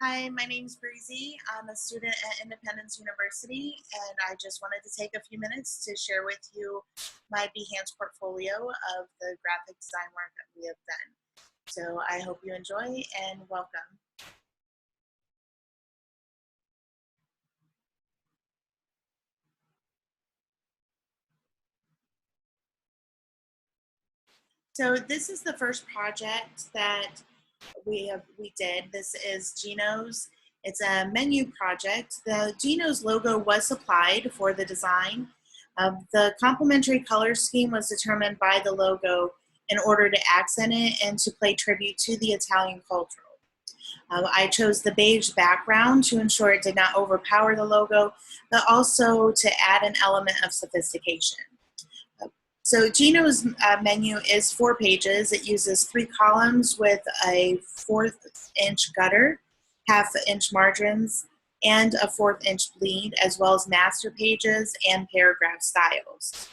Hi, my name's Breezy. I'm a student at Independence University, and I just wanted to take a few minutes to share with you my Behance portfolio of the graphic design work that we have done. So I hope you enjoy and welcome. So this is the first project that we did. This is Geno's. It's a menu project. The Geno's logo was supplied for the design. The complementary color scheme was determined by the logo in order to accent it and to pay tribute to the Italian culture. I chose the beige background to ensure it did not overpower the logo, but also to add an element of sophistication. So Geno's menu is 4 pages. It uses 3 columns with a 1/4 inch gutter, 1/2 inch margins, and a 1/4 inch bleed, as well as master pages and paragraph styles.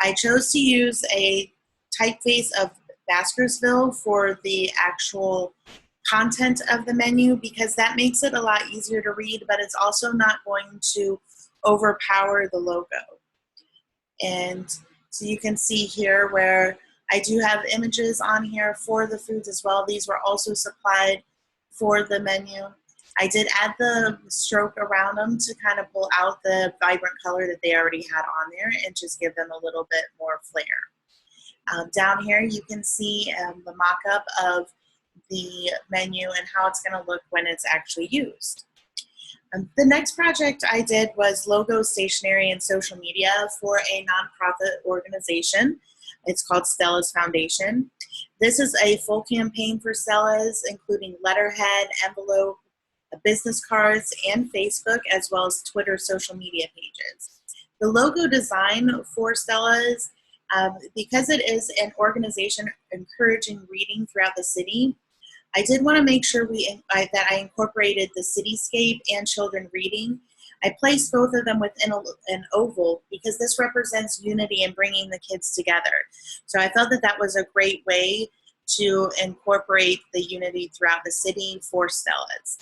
I chose to use a typeface of Baskersville for the actual content of the menu because that makes it a lot easier to read, but it's also not going to overpower the logo. And so you can see here where I do have images on here for the foods as well. These were also supplied for the menu. I did add the stroke around them to kind of pull out the vibrant color that they already had on there and just give them a little bit more flair. Down here you can see the mock-up of the menu and how it's going to look when it's actually used. The next project I did was logo, stationery, and social media for a nonprofit organization. It's called Stella's Foundation. This is a full campaign for Stella's, including letterhead, envelope, business cards, and Facebook, as well as Twitter social media pages. The logo design for Stella's, because it is an organization encouraging reading throughout the city, I did want to make sure that I incorporated the cityscape and children reading. I placed both of them within an oval because this represents unity and bringing the kids together. So I felt that that was a great way to incorporate the unity throughout the city for Stella's.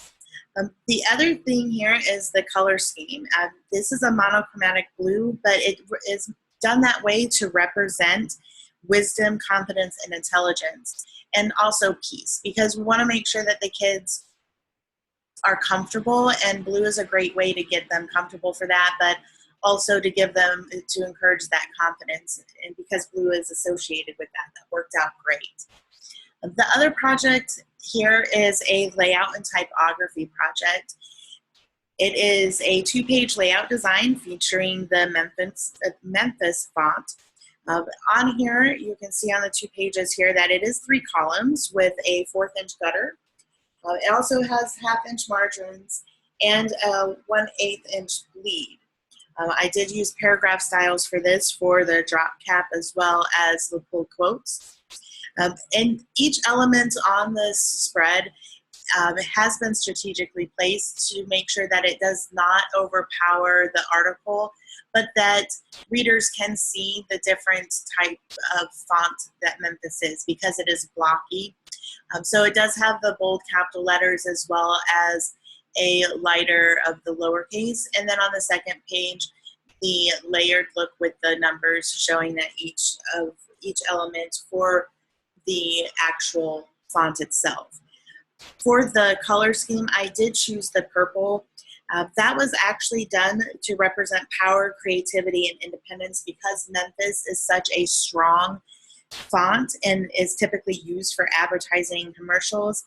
The other thing here is the color scheme. This is a monochromatic blue, but it is done that way to represent wisdom, confidence, and intelligence, and also peace, because we want to make sure that the kids are comfortable, and blue is a great way to get them comfortable for that, but also to give them, to encourage that confidence, and because blue is associated with that, that worked out great. The other project here is a layout and typography project. It is a 2-page layout design featuring the Memphis font. On here, you can see on the 2 pages here that it is 3 columns with a 1/4 inch gutter. It also has 1/2 inch margins and a 1/8 inch bleed. I did use paragraph styles for this for the drop cap as well as the pull quotes. And each element on this spread has been strategically placed to make sure that it does not overpower the article, but that readers can see the different type of font that Memphis is because it is blocky. So it does have the bold capital letters as well as a lighter of the lowercase. And then on the second page, the layered look with the numbers showing that each element for the actual font itself. For the color scheme, I did choose the purple. That was actually done to represent power, creativity, and independence because Memphis is such a strong font and is typically used for advertising commercials.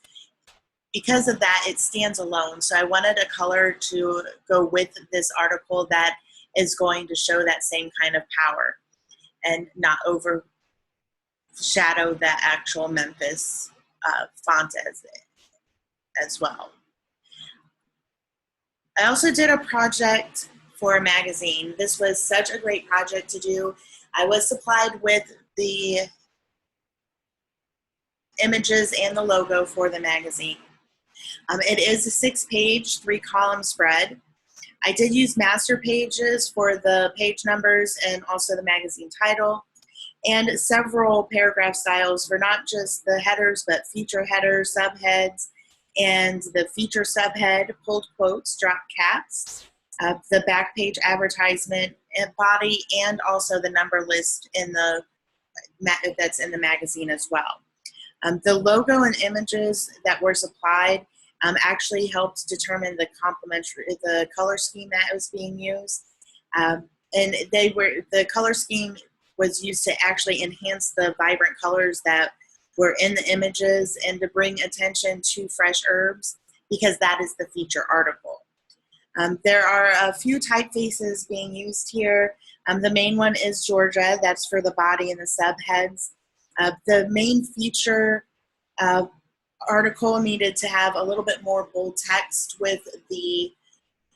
Because of that, it stands alone. So I wanted a color to go with this article that is going to show that same kind of power and not overshadow that actual Memphis font as well. I also did a project for a magazine. This was such a great project to do. I was supplied with the images and the logo for the magazine. It is a 6-page, 3-column spread. I did use master pages for the page numbers and also the magazine title, and several paragraph styles for not just the headers, but feature headers, subheads, and the feature subhead, pulled quotes, drop caps, the back page advertisement, body, and also the number list in the that's in the magazine as well. The logo and images that were supplied actually helped determine the color scheme that was being used. And the color scheme was used to actually enhance the vibrant colors that were in the images and to bring attention to fresh herbs, because that is the feature article. There are a few typefaces being used here. The main one is Georgia, that's for the body and the subheads. The main feature article needed to have a little bit more bold text with the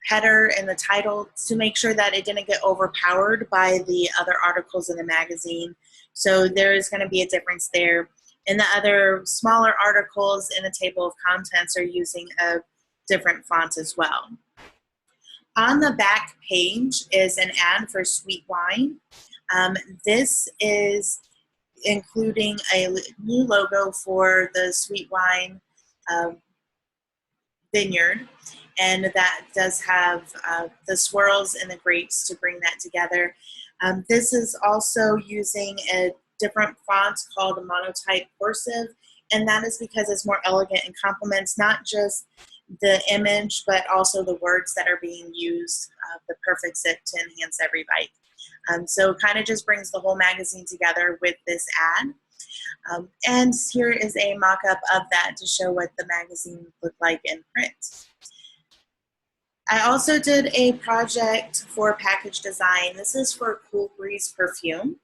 header and the title to make sure that it didn't get overpowered by the other articles in the magazine. So there is going to be a difference there. And the other smaller articles in the table of contents are using a different font as well. On the back page is an ad for Sweet Wine. This is including a new logo for the Sweet Wine vineyard, and that does have the swirls and the grapes to bring that together. This is also using a different font called a monotype cursive, and that is because it's more elegant and complements not just the image, but also the words that are being used, the perfect zip to enhance every bite. So it kind of just brings the whole magazine together with this ad. And here is a mock-up of that to show what the magazine looked like in print. I also did a project for package design. This is for Cool Breeze perfume.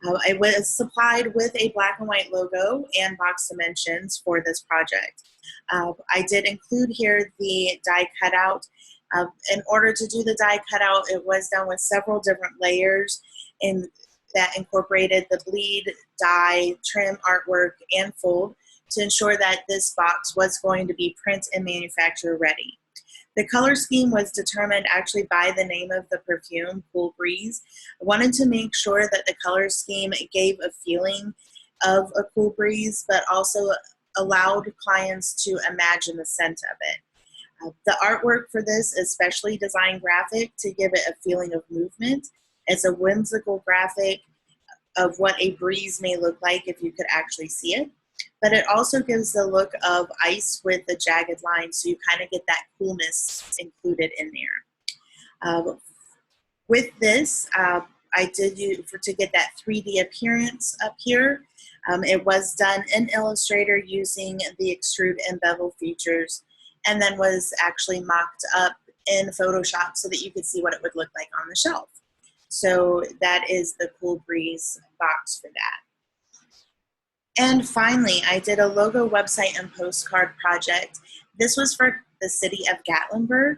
I was supplied with a black and white logo and box dimensions for this project. I did include here the die cutout. In order to do the die cutout, it was done with several different layers that incorporated the bleed, die, trim, artwork, and fold to ensure that this box was going to be print and manufacturer ready. The color scheme was determined actually by the name of the perfume, Cool Breeze. I wanted to make sure that the color scheme gave a feeling of a cool breeze, but also allowed clients to imagine the scent of it. The artwork for this is specially designed graphic to give it a feeling of movement. It's a whimsical graphic of what a breeze may look like if you could actually see it. But it also gives the look of ice with the jagged lines, so you kind of get that coolness included in there. With this, I did use to get that 3D appearance up here. It was done in Illustrator using the extrude and bevel features, and then was actually mocked up in Photoshop so that you could see what it would look like on the shelf. So that is the Cool Breeze box for that. And finally, I did a logo, website, and postcard project. This was for the city of Gatlinburg.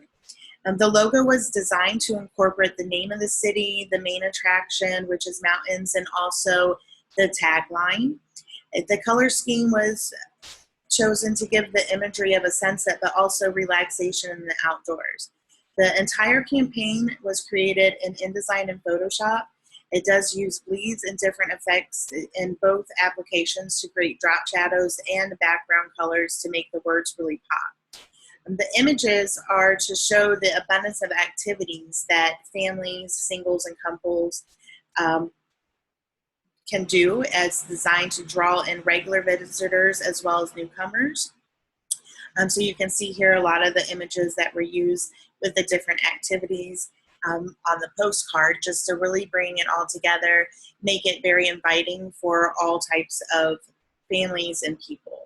The logo was designed to incorporate the name of the city, the main attraction, which is mountains, and also the tagline. The color scheme was chosen to give the imagery of a sunset, but also relaxation in the outdoors. The entire campaign was created in InDesign and Photoshop. It does use bleeds and different effects in both applications to create drop shadows and background colors to make the words really pop. The images are to show the abundance of activities that families, singles, and couples can do, as designed to draw in regular visitors as well as newcomers. So you can see here a lot of the images that were used with the different activities on the postcard, just to really bring it all together, make it very inviting for all types of families and people.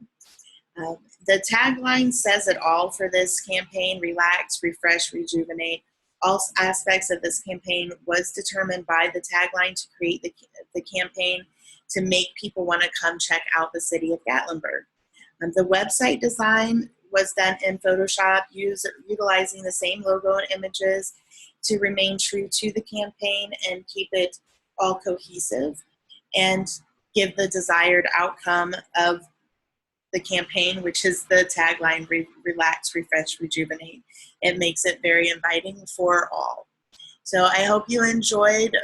The tagline says it all for this campaign: relax, refresh, rejuvenate. All aspects of this campaign was determined by the tagline to create the campaign to make people want to come check out the city of Gatlinburg. The website design was done in Photoshop, utilizing the same logo and images to remain true to the campaign and keep it all cohesive and give the desired outcome of the campaign, which is the tagline, relax, refresh, rejuvenate. It makes it very inviting for all. So I hope you enjoyed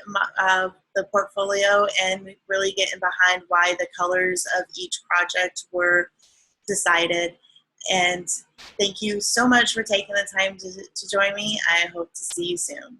the portfolio and really getting behind why the colors of each project were decided. And thank you so much for taking the time to join me. I hope to see you soon.